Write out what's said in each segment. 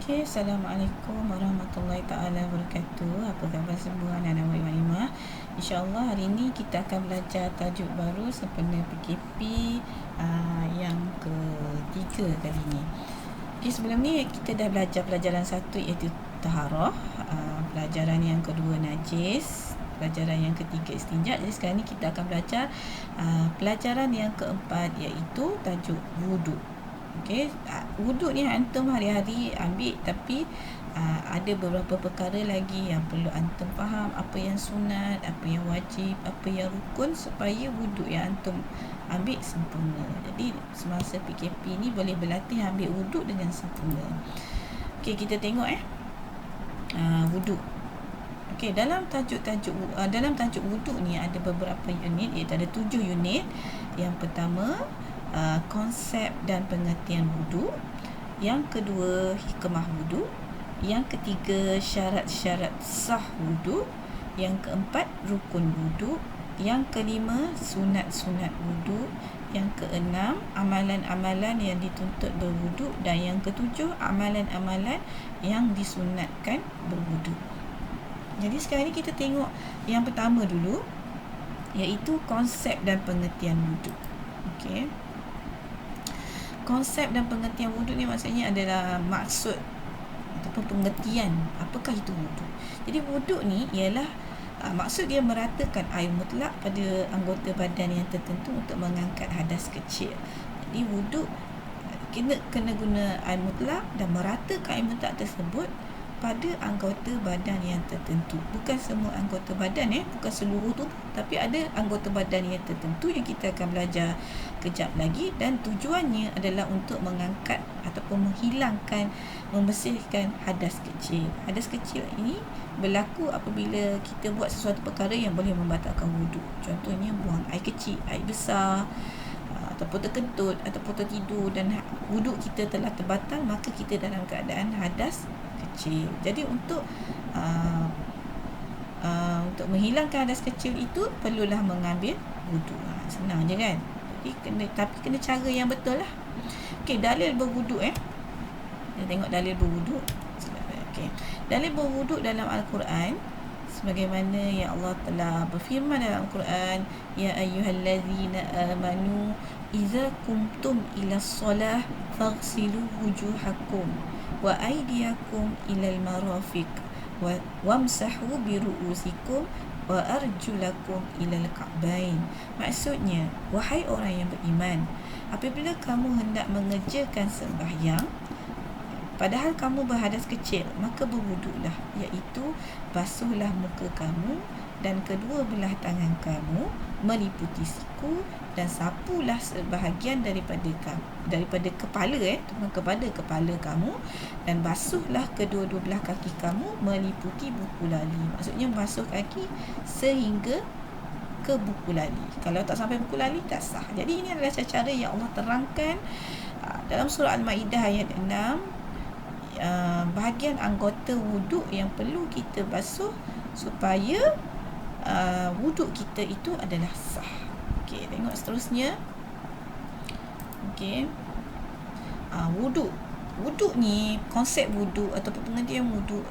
Okay, Assalamualaikum warahmatullahi ta'ala wabarakatuh. Apa khabar semua anak-anak Walimah? InsyaAllah hari ini kita akan belajar tajuk baru sempena PKP yang ketiga kali ini. Okay, sebelum ni kita dah belajar pelajaran satu iaitu taharah, pelajaran yang kedua najis, pelajaran yang ketiga istinja. Jadi sekarang ni kita akan belajar pelajaran yang keempat iaitu tajuk wuduk. Okey, wuduk ni antum hari-hari ambil, tapi ada beberapa perkara lagi yang perlu antum faham, apa yang sunat, apa yang wajib, apa yang rukun, supaya wuduk yang antum ambil sempurna. Jadi semasa PKP ni boleh berlatih ambil wuduk dengan sempurna. Okey, kita tengok wuduk. Okey, dalam tajuk wuduk ni ada beberapa unit, iaitu ada 7 unit. Yang pertama, konsep dan pengertian wuduk. Yang kedua, hikmah wuduk. Yang ketiga, syarat-syarat sah wuduk. Yang keempat, rukun wuduk. Yang kelima, sunat-sunat wuduk. Yang keenam, amalan-amalan yang dituntut berwuduk. Dan yang ketujuh, amalan-amalan yang disunatkan berwuduk. Jadi sekarang ni kita tengok yang pertama dulu, iaitu konsep dan pengertian wuduk. Okey. Konsep dan pengertian wuduk ni maksudnya adalah maksud ataupun pengertian apakah itu wuduk. Jadi wuduk ni ialah maksud dia meratakan air mutlak pada anggota badan yang tertentu untuk mengangkat hadas kecil. Jadi wuduk kena guna air mutlak dan meratakan air mutlak tersebut pada anggota badan yang tertentu. Bukan semua anggota badan, bukan seluruh tubuh, tapi ada anggota badan yang tertentu yang kita akan belajar kejap lagi, dan tujuannya adalah untuk mengangkat ataupun menghilangkan, membersihkan hadas kecil. Hadas kecil ini berlaku apabila kita buat sesuatu perkara yang boleh membatalkan wuduk. Contohnya buang air kecil, air besar, ataupun terkentut, ataupun tertidur, dan wuduk kita telah terbatal, maka kita dalam keadaan hadas kecil. Jadi untuk menghilangkan hadas kecil itu perlulah mengambil wuduk. Senang je kan? Tapi kena cara yang betul lah. Okey, dalil berwuduk Kita tengok dalil berwuduk. Okey. Dalil berwuduk dalam Al-Quran, sebagaimana yang Allah telah berfirman dalam Al-Quran, ya ayyuhallazina amanu idza qumtum ila shalah faghsilu wujuhakum wa aydiyakum ilal marafiq wamsahu bi ru'usikum wa arjulakum ilal ka'bain. Maksudnya, wahai orang yang beriman, apabila kamu hendak mengerjakan sembahyang padahal kamu berhadas kecil, maka berwuduklah, iaitu basuhlah muka kamu dan kedua belah tangan kamu meliputi siku, dan sapulah sebahagian daripada kepala kepada kepala kamu, dan basuhlah kedua-dua belah kaki kamu meliputi buku lali. Maksudnya basuh kaki sehingga ke buku lali. Kalau tak sampai buku lali, tak sah. Jadi ini adalah cara yang Allah terangkan dalam surah Al-Ma'idah ayat 6, bahagian anggota wuduk yang perlu kita basuh supaya wuduk kita itu adalah sah. Okey, tengok seterusnya. Okey. Wuduk ni, konsep wuduk ataupun pengertian wuduk.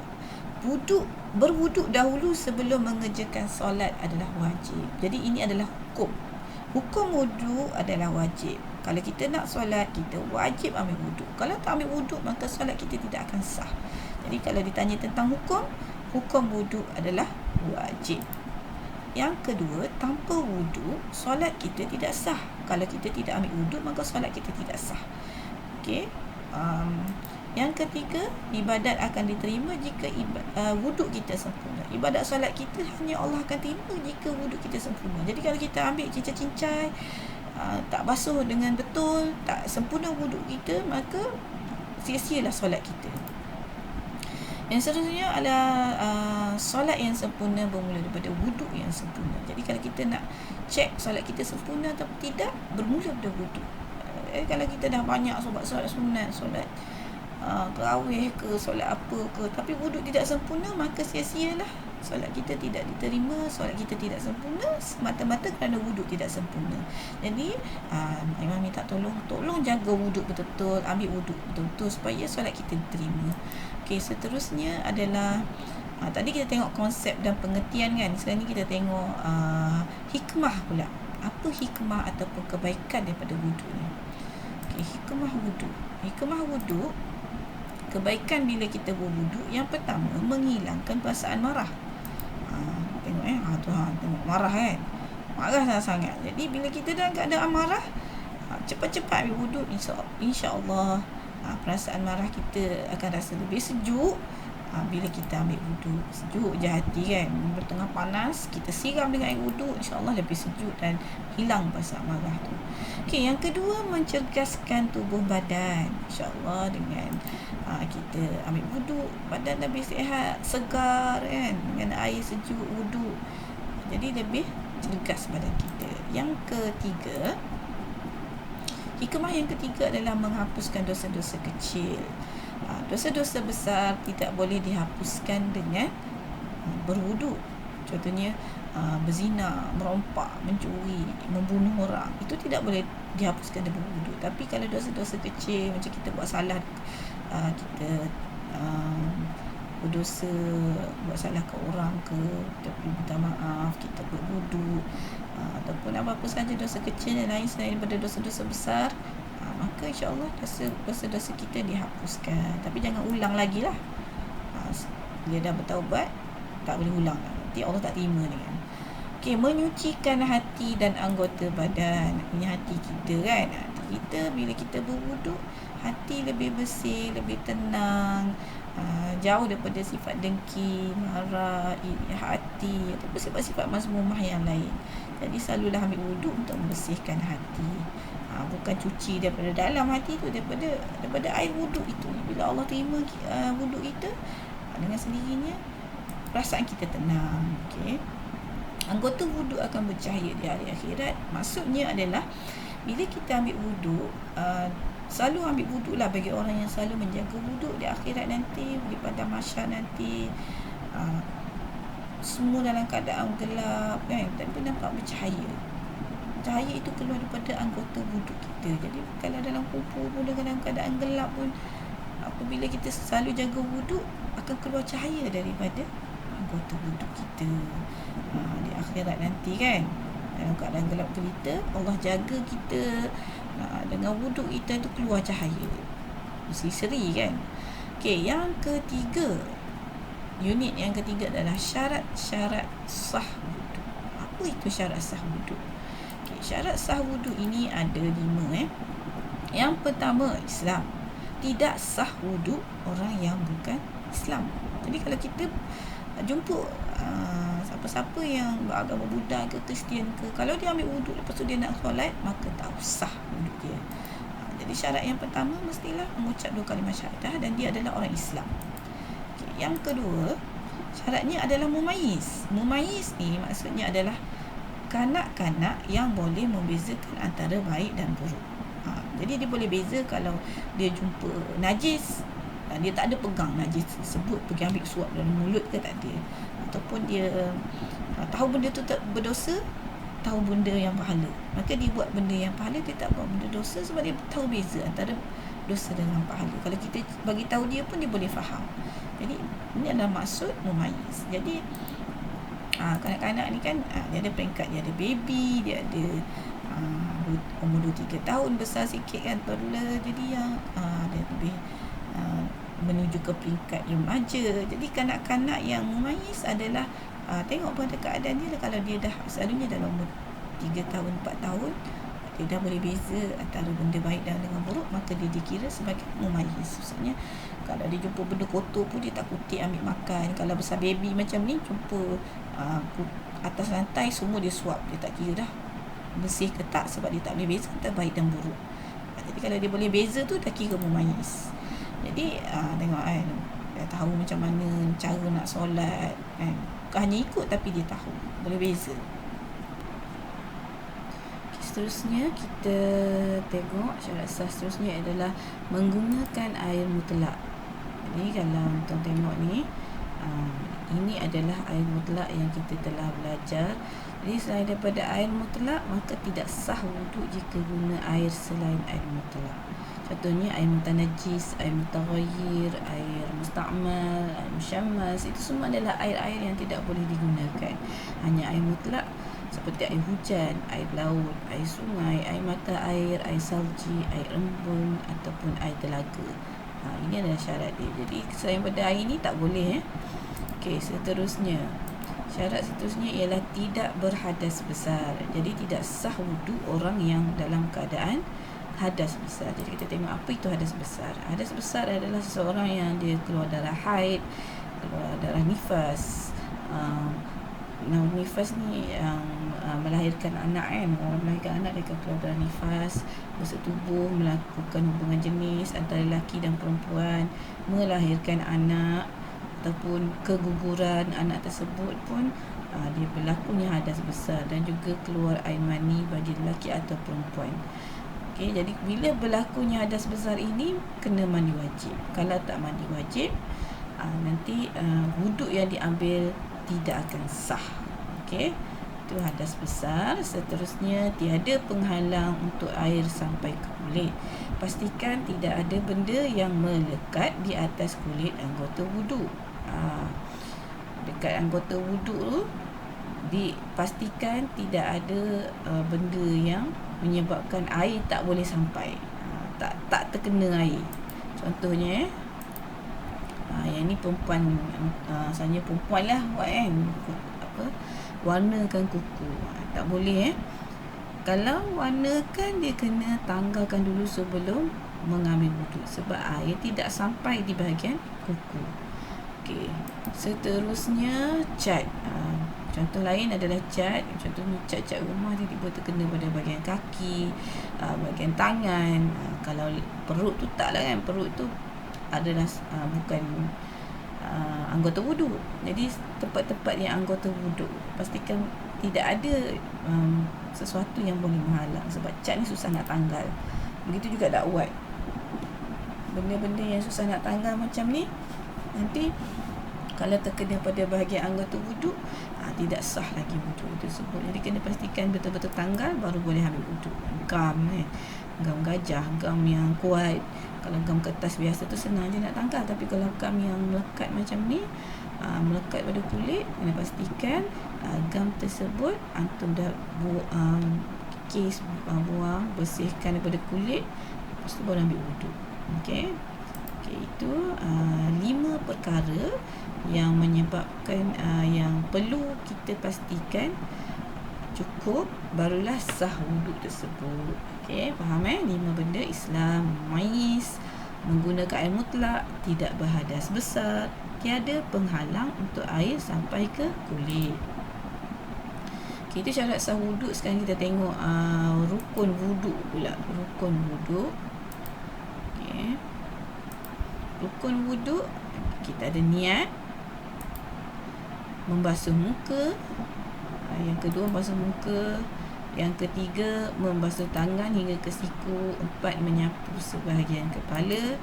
Berwuduk dahulu sebelum mengerjakan solat adalah wajib. Jadi ini adalah hukum. Hukum wuduk adalah wajib. Kalau kita nak solat, kita wajib ambil wuduk. Kalau tak ambil wuduk, maka solat kita tidak akan sah. Jadi kalau ditanya tentang hukum wuduk adalah wajib. Yang kedua, tanpa wuduk, solat kita tidak sah. Kalau kita tidak ambil wuduk, maka solat kita tidak sah. Okey. Yang ketiga, ibadat akan diterima jika wuduk kita sempurna. Ibadat solat kita hanya Allah akan terima jika wuduk kita sempurna. Jadi kalau kita ambil cincai-cincai, tak basuh dengan betul, tak sempurna wuduk kita, maka sia-sialah solat kita. Yang seterusnya adalah solat yang sempurna bermula daripada wuduk yang sempurna. Jadi kalau kita nak cek solat kita sempurna atau tidak, bermula daripada wuduk. Kalau kita dah banyak solat sunat, solat terawih ke, solat apa ke, tapi wuduk tidak sempurna, maka sia-sialah solat kita tidak diterima, solat kita tidak sempurna semata-mata kerana wuduk tidak sempurna. Jadi Imam minta tolong jaga wuduk betul-betul, ambil wuduk betul-betul supaya solat kita diterima. Okey, seterusnya adalah tadi kita tengok konsep dan pengertian kan. Sekarang ni kita tengok hikmah pula. Apa hikmah ataupun kebaikan daripada wuduk ni? Okey, hikmah wuduk. Hikmah wuduk, kebaikan bila kita berwuduk, yang pertama menghilangkan perasaan marah. Tengok tengok marah kan. Marah sangat-sangat. Jadi bila kita dalam keadaan marah, cepat-cepat ambil wuduk, insya-Allah perasaan marah kita akan rasa lebih sejuk. Bila kita ambil wuduk, sejuk je hati kan. Bertengah panas, kita siram dengan air wuduk, insya-Allah lebih sejuk dan hilang perasaan marah tu. Okey, yang kedua mencerdaskan tubuh badan. Insya-Allah dengan kita ambil wuduk, badan lebih sihat, segar kan, dengan air sejuk wuduk. Jadi lebih cergas badan kita. Yang ketiga, hikmah yang ketiga adalah menghapuskan dosa-dosa kecil. Dosa-dosa besar tidak boleh dihapuskan dengan berwuduk. Contohnya berzina, merompak, mencuri, membunuh orang, itu tidak boleh dihapuskan dengan berwuduk. Tapi kalau dosa-dosa kecil, macam kita buat salah, kita berdosa, buat salah ke orang ke, tapi minta maaf, kita berwuduk, ataupun apa-apa saja dosa kecil yang lain selain daripada dosa-dosa besar, maka insya-Allah dosa-dosa kita dihapuskan. Tapi jangan ulang lagi lah. Bila dah bertaubat, tak boleh ulang lah. Nanti Allah tak terima dengan. Okey, menyucikan hati dan anggota badan. Ini hati kita kan. Hati kita bila kita berwuduk, hati lebih bersih, lebih tenang, jauh daripada sifat dengki, marah, iri hati ataupun sifat-sifat mazmumah yang lain. Jadi selalulah ambil wuduk untuk membersihkan hati. Bukan cuci daripada dalam hati tu, daripada air wuduk itu. Bila Allah terima wuduk kita, dengan sendirinya perasaan kita tenang. Okey, anggota wuduk akan bercahaya di hari akhirat. Maksudnya adalah bila kita ambil wuduk, selalu ambil wuduk lah bagi orang yang selalu menjaga wuduk di akhirat nanti, di padang mahsyar nanti, semua dalam keadaan gelap kan, tapi nampak bercahaya. Cahaya itu keluar daripada anggota wuduk kita. Jadi kalau dalam kubur pun dalam keadaan gelap pun, apabila kita selalu jaga wuduk, akan keluar cahaya daripada anggota wuduk kita di akhirat nanti kan. Dalam keadaan gelap gelita, Allah jaga kita, dengan wuduk kita itu keluar cahaya. Berseri-seri kan. Okey, yang ketiga, unit yang ketiga adalah syarat-syarat sah wuduk. Apa itu syarat sah wuduk? Okay, syarat sah wuduk ini ada 5. Yang pertama, Islam. Tidak sah wuduk orang yang bukan Islam. Jadi kalau kita jumpa siapa-siapa yang beragama Buddha ke Kristian ke, kalau dia ambil wuduk lepas tu dia nak solat, maka tak sah wuduk dia. Jadi syarat yang pertama mestilah mengucap 2 kalimah syahadah dan dia adalah orang Islam. Okay, yang kedua, syaratnya adalah mumayyiz. Mumayyiz ni maksudnya adalah kanak-kanak yang boleh membezakan antara baik dan buruk. Jadi dia boleh beza kalau dia jumpa najis, dia tak ada pegang najis tersebut, pergi ambil suap dalam mulut ke, tak ada. Ataupun dia tahu benda tu tak berdosa, tahu benda yang pahala, maka dia buat benda yang pahala, dia tak buat benda dosa, sebab dia tahu beza antara dosa dengan pahala. Kalau kita bagi tahu dia pun dia boleh faham. Jadi ini adalah maksud mumayyiz. Jadi kanak-kanak ni kan, dia ada peringkat, dia ada baby, dia ada umur 2-3 tahun, besar sikit kan, toddler. Jadi yang dia lebih menuju ke peringkat remaja. Jadi kanak-kanak yang mumayyiz adalah tengok pada keadaan dia. Kalau dia dah selalunya dalam umur 3 tahun, 4 tahun, dia dah boleh beza antara benda baik dan dengan buruk, maka dia dikira sebagai mumayyiz. Maksudnya kalau dia jumpa benda kotor pun dia tak kutip ambil makan. Kalau besar baby macam ni, jumpa atas lantai semua dia suap, dia tak kira dah bersih ke tak, sebab dia tak boleh beza antara baik dan buruk. Jadi kalau dia boleh beza tu, dah kira mumayyiz. Jadi tengok kan, dia tahu macam mana cara nak solat kan. Bukan hanya ikut, tapi dia tahu, boleh beza. seterusnya kita tengok syarat sah seterusnya adalah menggunakan air mutlak. Jadi kalau tuan tengok ni, ini adalah air mutlak yang kita telah belajar. Jadi selain daripada air mutlak, maka tidak sah wuduk jika guna air selain air mutlak. Contohnya air mutanajis, air mutaghayyir, air musta'mal, air musyammas, itu semua adalah air-air yang tidak boleh digunakan. Hanya air mutlak seperti air hujan, air laut, air sungai, air mata air salji, air embun ataupun air telaga. Ini adalah syarat dia. Jadi selain pada air ini tak boleh. Okey, seterusnya. Syarat seterusnya ialah tidak berhadas besar. Jadi tidak sah wuduk orang yang dalam keadaan hadas besar. Jadi kita tengok apa itu hadas besar. Hadas besar adalah seseorang yang dia keluar darah haid, keluar darah nifas. Nifas ni yang melahirkan anak kan. Orang melahirkan anak dia akan keluar darah nifas, bersetubuh, melakukan hubungan jenis antara lelaki dan perempuan, melahirkan anak ataupun keguguran anak tersebut pun dia berlakunya hadas besar, dan juga keluar air mani bagi lelaki atau perempuan. Okey, jadi bila berlakunya hadas besar ini kena mandi wajib. Kalau tak mandi wajib, nanti wuduk yang diambil tidak akan sah. Okey, itu hadas besar. Seterusnya, tiada penghalang untuk air sampai ke kulit. Pastikan tidak ada benda yang melekat di atas kulit anggota wuduk. Dekat anggota wuduk tu dipastikan tidak ada benda yang menyebabkan air tak boleh sampai, tak terkena air. Contohnya yang ni perempuan, misalnya perempuan lah buat kan, warnakan kuku, tak boleh. Kalau warnakan, dia kena tanggalkan dulu sebelum mengambil wuduk, sebab air tidak sampai di bahagian kuku. Okey, seterusnya cat. Contoh lain adalah cat. Contohnya cat-cat rumah tiba-tiba terkena pada bahagian kaki, bahagian tangan. Kalau perut tu taklah kan, perut tu adalah bukan anggota wuduk. Jadi tempat-tempat yang anggota wuduk, pastikan tidak ada sesuatu yang boleh menghalang, sebab cat ni susah nak tanggal. Begitu juga dakwat. Benda-benda yang susah nak tanggal macam ni, nanti kalau terkena pada bahagian anggota wuduk, tidak sah lagi wuduk tersebut. Jadi kena pastikan betul-betul tanggal baru boleh ambil wuduk. Gam gam gajah, gam yang kuat. Kalau gam kertas biasa tu senang je nak tanggal, tapi kalau gam yang melekat macam ni, melekat pada kulit, kena pastikan gam tersebut antum dah buang, bersihkan daripada kulit, lepas tu baru ambil wuduk. Okey, itu 5 perkara yang menyebabkan yang perlu kita pastikan cukup, barulah sah wuduk tersebut. Okey, faham 5 benda Islam mumayyiz, menggunakan air mutlak, tidak berhadas besar, tiada penghalang untuk air sampai ke kulit. Okey, itu syarat sah wuduk. Sekarang kita tengok rukun wuduk pula. Rukun wuduk. Okey, rukun wuduk, kita ada niat, membasuh muka, yang kedua membasuh muka, yang ketiga membasuh tangan hingga ke siku, 4 menyapu sebahagian kepala,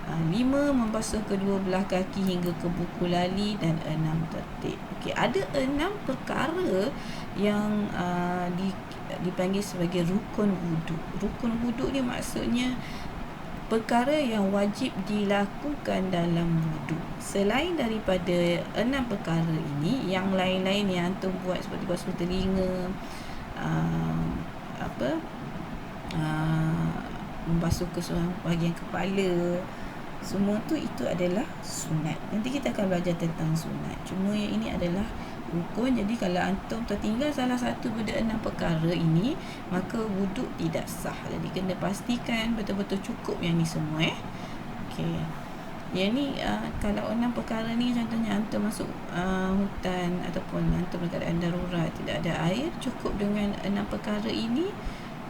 5 membasuh kedua belah kaki hingga ke buku lali, dan 6 tertib. Okey, ada 6 perkara yang dipanggil sebagai rukun wuduk. Rukun wuduk ni maksudnya perkara yang wajib dilakukan dalam wuduk. Selain daripada 6 perkara ini, yang lain-lain yang antum buat seperti basuh telinga, membasuh keseluruhan bahagian kepala, semua tu itu adalah sunat. Nanti kita akan belajar tentang sunat. Cuma yang ini adalah rukun. Jadi kalau antum tertinggal salah satu daripada 6 perkara ini, maka wuduk tidak sah. Jadi kena pastikan betul-betul cukup yang ni semua. Okey. Yang ni kalau 6 perkara ni, contohnya antum masuk hutan ataupun antum dalam keadaan darurat, tidak ada air, cukup dengan 6 perkara ini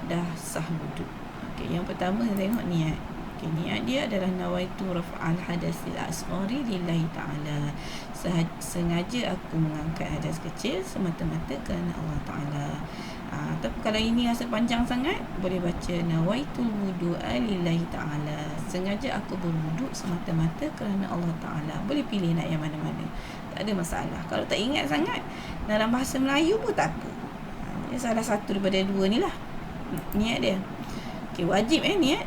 dah sah wuduk. Okey, yang pertama kita tengok niat. Okay, niat dia adalah nawaitu raf'al hadasil asghari lillahi ta'ala. Sengaja aku mengangkat hadas kecil semata-mata kerana Allah Ta'ala. Tapi kalau ini rasa panjang sangat, boleh baca nawaitul wudu'a lillahi ta'ala. Sengaja aku berwuduk semata-mata kerana Allah Ta'ala. Boleh pilih nak yang mana-mana, tak ada masalah. Kalau tak ingat sangat, dalam bahasa Melayu pun tak apa. Salah satu daripada dua ni lah niat dia. Okay, wajib niat.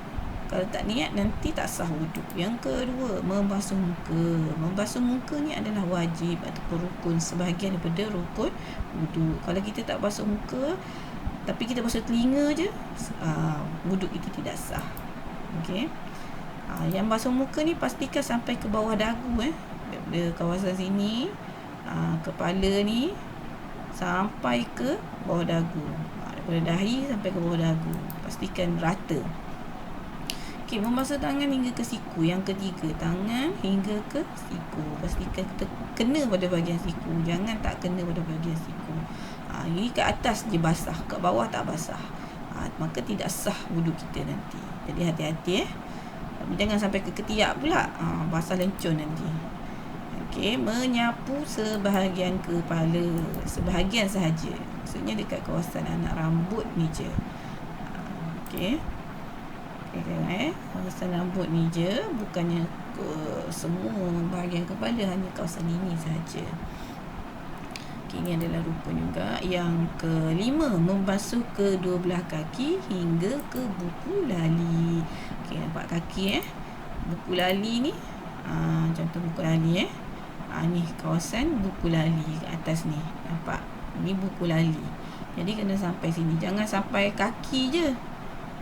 Kalau tak niat, nanti tak sah wuduk. Yang kedua, membasuh muka. Membasuh muka ni adalah wajib ataupun rukun, sebahagian daripada rukun wuduk. Kalau kita tak basuh muka, tapi kita basuh telinga je, wuduk itu tidak sah. Okay. Yang basuh muka ni pastikan sampai ke bawah dagu. Daripada kawasan sini, kepala ni, sampai ke bawah dagu. Daripada dahi sampai ke bawah dagu. Pastikan rata. Okey, membasuh tangan hingga ke siku. Yang ketiga, tangan hingga ke siku. Pastikan kita kena pada bahagian siku. Jangan tak kena pada bahagian siku. Ini ke atas je basah, kat bawah tak basah. Maka tidak sah wuduk kita nanti. Jadi hati-hati jangan sampai ke ketiak pula. Basah lencun nanti. Okey, menyapu sebahagian kepala. Sebahagian sahaja. Maksudnya dekat kawasan anak rambut ni je. Okey. Kawasan rambut ni je, bukannya semua bahagian kepala, hanya kawasan ini sahaja. Okay, ini adalah rukun juga. Yang kelima, membasuh kedua belah kaki hingga ke buku lali. Okay, nampak kaki buku lali ni, contoh buku lali ni kawasan buku lali kat atas ni, nampak? Ni buku lali. Jadi kena sampai sini, jangan sampai kaki je.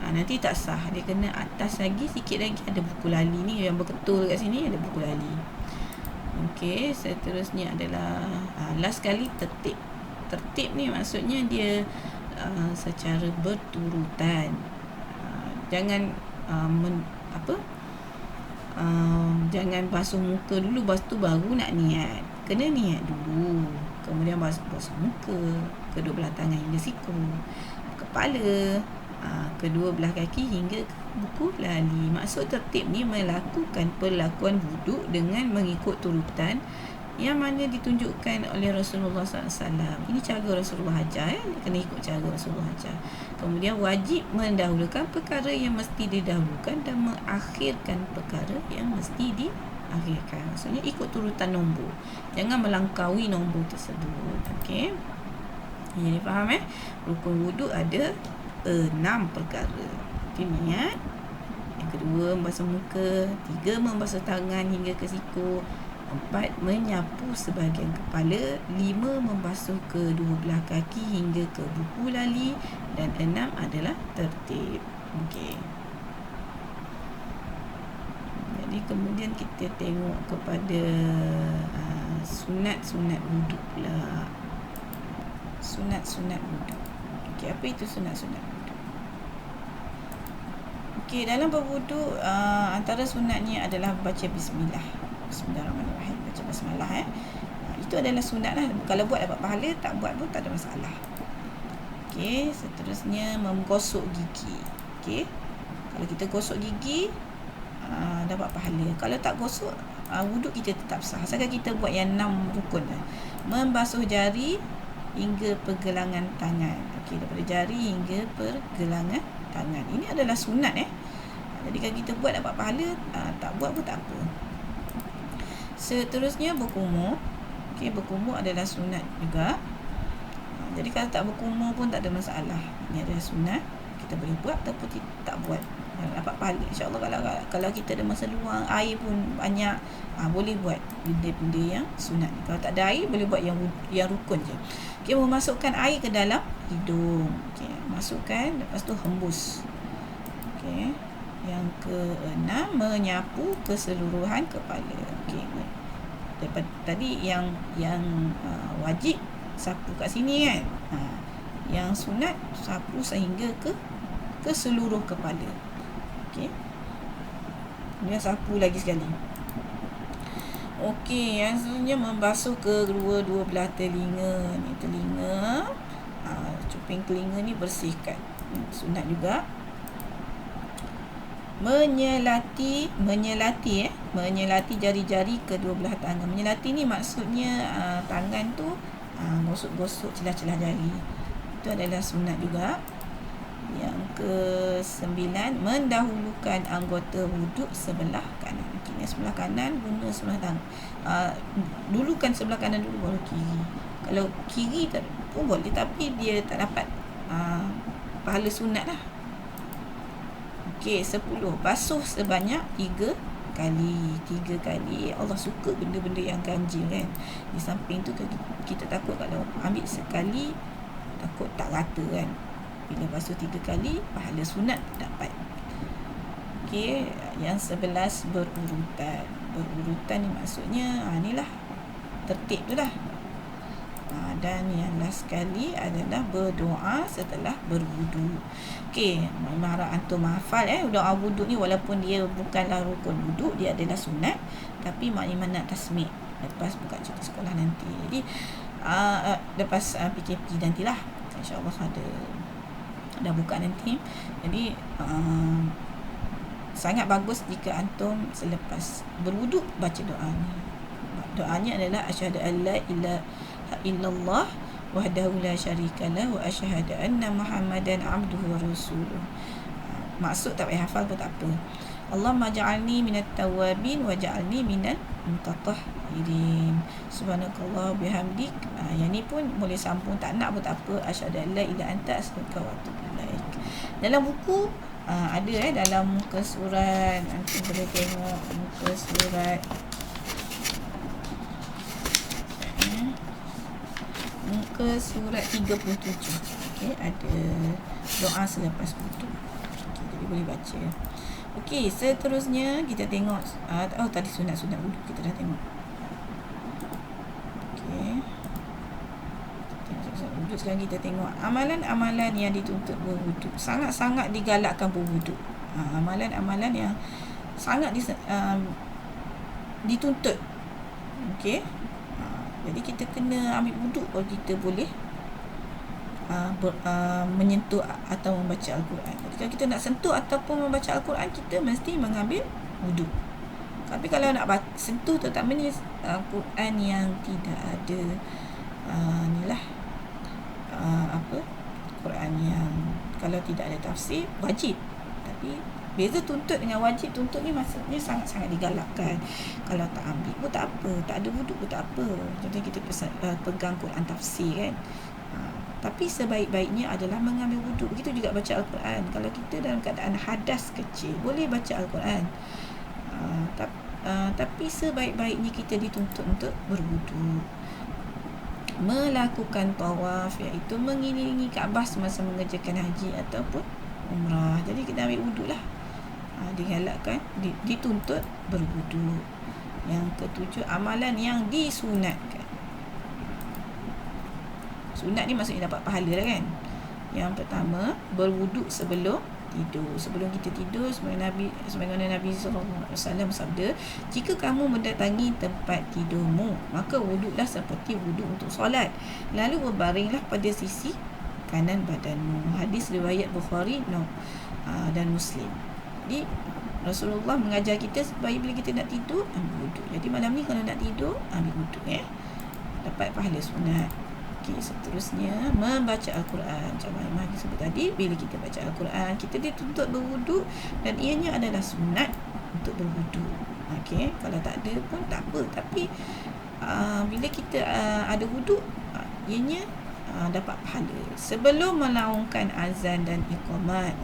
Nanti tak sah. Dia kena atas lagi, sikit lagi ada buku lali ni, yang berketul kat sini ada buku lali. Okey, seterusnya adalah last kali tertib. Tertib ni maksudnya dia secara berturutan. Jangan jangan basuh muka dulu, lepas tu baru nak niat. Kena niat dulu, kemudian basuh muka, kedua belah tangan hingga siku, kepala, kedua belah kaki hingga ke buku lali. Maksud tertib ni melakukan perlakuan wuduk dengan mengikut turutan yang mana ditunjukkan oleh Rasulullah SAW. Ini cara Rasulullah ajar, kena ikut cara Rasulullah ajar. Kemudian wajib mendahulukan perkara yang mesti didahulukan dan mengakhirkan perkara yang mesti diakhirkan. Maksudnya ikut turutan nombor, jangan melangkaui nombor tersebut. Okey, ini faham Rukun wuduk ada 6 perkara. Okay, niat. Yang kedua, membasuh muka. 3, membasuh tangan hingga ke siku. 4, menyapu sebahagian kepala. 5, membasuh kedua belah kaki hingga ke buku lali. Dan 6 adalah tertib. Okey. Jadi kemudian kita tengok kepada sunat-sunat wuduk pula. Sunat-sunat wuduk. Okey, apa itu sunat-sunat wuduk? Okey, dalam berwuduk antara sunatnya adalah baca bismillah. Bismillahirrahmanirrahim. Baca basmalah itu adalah sunat lah. Kalau buat dapat pahala, tak buat pun tak ada masalah. Okey, seterusnya menggosok gigi. Okey, kalau kita gosok gigi dapat pahala. Kalau tak gosok, wuduk kita tetap sah. Asalkan kita buat yang 6 rukun. Membasuh jari hingga pergelangan tangan. Okey, daripada jari hingga pergelangan tangan. Ini adalah sunat Jadi kalau kita buat dapat pahala, tak buat pun tak apa. Seterusnya berkumur. Okey, berkumur adalah sunat juga. Jadi kalau tak berkumur pun tak ada masalah. Ini adalah sunat. Kita boleh buat ataupun tak buat. Dapat pahala. InsyaAllah kalau kita ada masa luang, air pun banyak, boleh buat benda-benda yang sunat. Kalau tak ada air, boleh buat yang rukun je. Okey, memasukkan air ke dalam hidung. Okey, masukkan, lepas tu hembus. Okey, yang ke-6, menyapu keseluruhan kepala. Okey, daripada tadi yang wajib sapu kat sini kan. Yang sunat sapu sehingga ke seluruh kepala. Okey, kemudian sapu lagi sekali. Okey, yang selanjutnya membasuh kedua belah telinga. Ni telinga, cuping telinga ni bersihkan. Sunat juga. menyelati jari-jari kedua belah tangan. Menyelati ni maksudnya tangan tu gosok-gosok celah-celah jari. Itu adalah sunat juga. Yang ke-9, mendahulukan anggota wuduk sebelah kanan. Kini sebelah kanan guna sebelah tangan. Dulukan sebelah kanan dulu baru kiri. Kalau kiri pun boleh, tapi dia tak dapat pahala sunat lah. Okey, 10. Basuh sebanyak 3 kali. 3 kali. Allah suka benda-benda yang ganjil kan. Di samping tu kita takut kalau ambil sekali takut tak rata kan. Bila basuh 3 kali, pahala sunat dapat. Okey, yang 11 berurutan. Berurutan ni maksudnya inilah tertib tu lah. Dan yang last sekali adalah berdoa setelah berwudu. Okey, memang harap antum hafal doa wudu ni, walaupun dia bukanlah rukun wudu, dia adalah sunat, tapi mak Iman nak tasmik lepas buka cuti sekolah nanti. Jadi lepas PKP nantilah, insya-Allah dah buka nanti. Jadi sangat bagus jika antum selepas berwudu baca doa ni. Doanya adalah asyhadu an la ilaha illallah wahdahu la syarikalah wa asyhadu anna Muhammadan abduhu wa rasuluh. Maksud tak payah hafal pun tak apa. Allahumma ja'alni minat tawabin wa ja'alni minal mutatahhirin. Subhanakallah bihamdik. Yang ni pun boleh sambung, tak nak pun tak apa. Asyhadu an la ilaha anta astaghfiruka wa atubu ilaik. Dalam buku ada dalam muka surat, nanti boleh tengok muka surat muka surat 37. Okey, ada doa selepas wudu. Okey, jadi boleh baca. Okey, seterusnya kita tengok tadi sunat-sunat wudu kita dah tengok. Okey. Sunat-sunat sekarang kita tengok amalan-amalan yang dituntut berwudu. Sangat-sangat digalakkan berwudu. Amalan-amalan yang sangat dituntut. Okey. Jadi kita kena ambil wuduk baru kita boleh menyentuh atau membaca Al-Quran. Jadi kalau kita nak sentuh ataupun membaca Al-Quran, kita mesti mengambil wuduk. Tapi kalau nak sentuh, terutamanya Al-Quran yang tidak ada Quran yang kalau tidak ada tafsir wajib. Tapi beza tuntut dengan wajib. Tuntut ni maksudnya sangat-sangat digalakkan. Kalau tak ambil pun tak apa, tak ada wuduk pun tak apa. Contohnya kita pegang Quran tafsir kan. Tapi sebaik-baiknya adalah mengambil wuduk. Begitu juga baca Al-Quran. Kalau kita dalam keadaan hadas kecil, boleh baca Al-Quran. Tapi sebaik-baiknya kita dituntut untuk berwuduk. Melakukan tawaf, iaitu mengelilingi Kaabah semasa mengerjakan haji ataupun umrah. Jadi kita ambil wuduk lah. Digalakkan, dituntut berwuduk. Yang ke-7, amalan yang disunatkan. Sunat ni maksudnya dapat pahala lah kan. Yang pertama, berwuduk sebelum tidur. Sebelum kita tidur, sebagaimana Nabi SAW bersabda, jika kamu mendatangi tempat tidurmu, maka wuduklah seperti wuduk untuk solat, lalu berbaringlah pada sisi kanan badanmu. Hadis riwayat Bukhari dan Muslim. Jadi Rasulullah mengajar kita supaya bila kita nak tidur, ambil wuduk. Jadi malam ni kalau nak tidur, ambil wuduk dapat pahala sunat. Okey, seterusnya membaca Al-Quran. Macam Imam sebut tadi, bila kita baca Al-Quran, kita dituntut berwuduk dan ianya adalah sunat untuk berwuduk. Okey, kalau tak ada pun tak apa. Tapi bila kita ada wuduk, ianya dapat pahala. Sebelum melaungkan azan dan iqamat,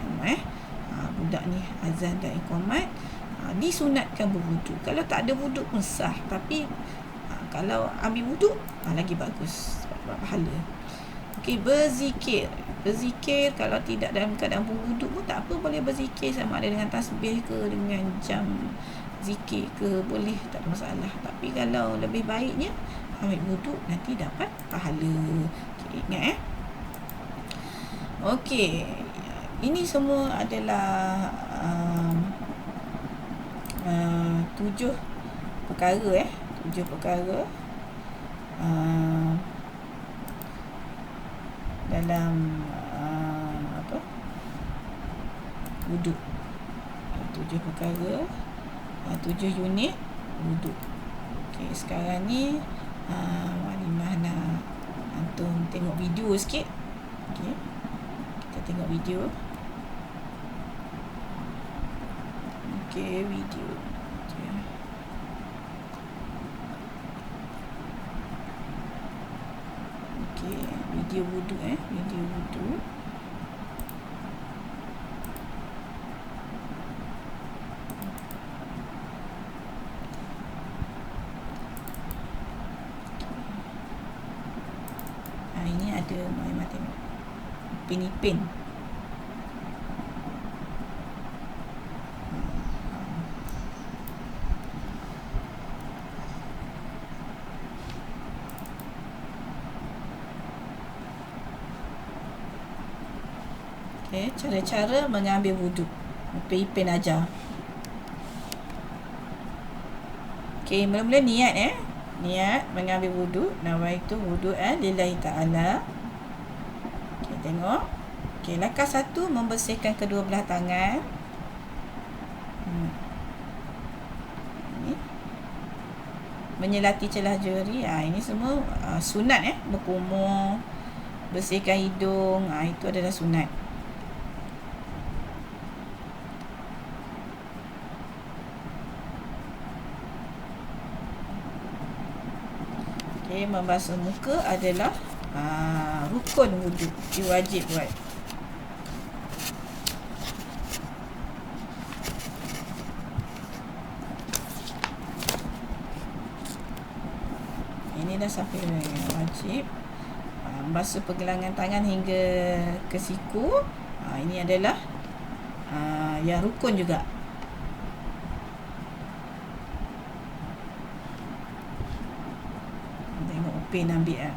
budak ni azan dan iqamat, disunatkan berwuduk. Kalau tak ada wuduk pun sah. Tapi kalau ambil wuduk, lagi bagus, dapat pahala. Okey, berzikir. Berzikir kalau tidak dalam keadaan berwuduk pun tak apa, boleh berzikir sama ada dengan tasbih ke, dengan jam zikir ke, boleh, tak ada masalah. Tapi kalau lebih baiknya ambil wuduk, nanti dapat pahala. Okey, ingat Okey, ini semua adalah 7 perkara 7 perkara dalam wuduk. 7 perkara, 7 unit wuduk. Okey, sekarang ni Walimah nak antum tengok video sikit. Okey, kita tengok video. Okey, video. Okey, video wuduk video wuduk. Ini ada Walimah tengok ipin-ipin. Okay, cara-cara mengambil wuduk. Ipin-ipin ajar. Okay, mula-mula niat niat mengambil wuduk. Nawaitu wuduk lillahi ta'ala. Okay, tengok. Okay, langkah 1, membersihkan kedua belah tangan. Ini menyelati celah jari. Ini semua sunat berkumur, bersihkan hidung. Itu adalah sunat. Okay, membasuh muka adalah rukun wuduk, wajib buat. Ini dah sampai wajib. Basuh pergelangan tangan hingga ke siku. Ini adalah yang rukun juga. Tengok Upin ambil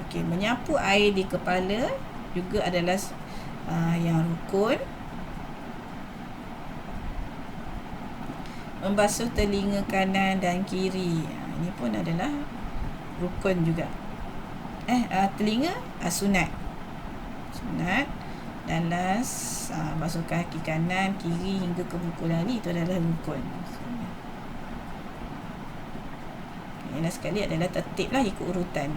Okey, menyapu air di kepala juga adalah yang rukun. Membasuh telinga kanan dan kiri, ini pun adalah rukun juga. Telinga sunat. Dan last basuh kaki kanan, kiri hingga ke buku lari, itu adalah rukun. Yang last sekali adalah tertib lah, ikut urutan.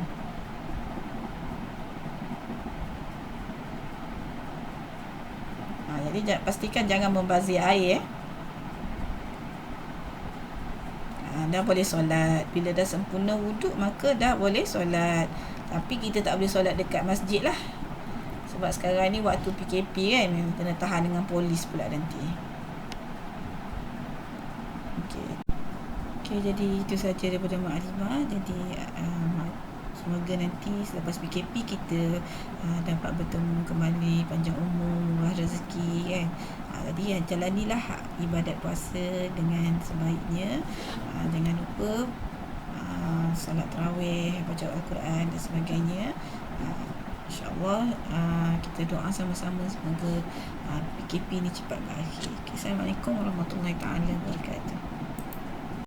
Jadi pastikan jangan membazir air. Dah boleh solat. Bila dah sempurna wuduk, maka dah boleh solat. Tapi kita tak boleh solat dekat masjid lah, sebab sekarang ni waktu PKP kan, kena tahan dengan polis pula nanti. Okey, jadi itu saja daripada Mak Azimah. Jadi semoga nanti selepas PKP kita dapat bertemu kembali, panjang umur, murah rezeki kan. Jadi jalanilah ibadat puasa dengan sebaiknya. Jangan lupa solat tarawih, baca Al-Quran dan sebagainya. InsyaAllah kita doa sama-sama semoga PKP ni cepat berakhir. Assalamualaikum warahmatullahi wabarakatuh.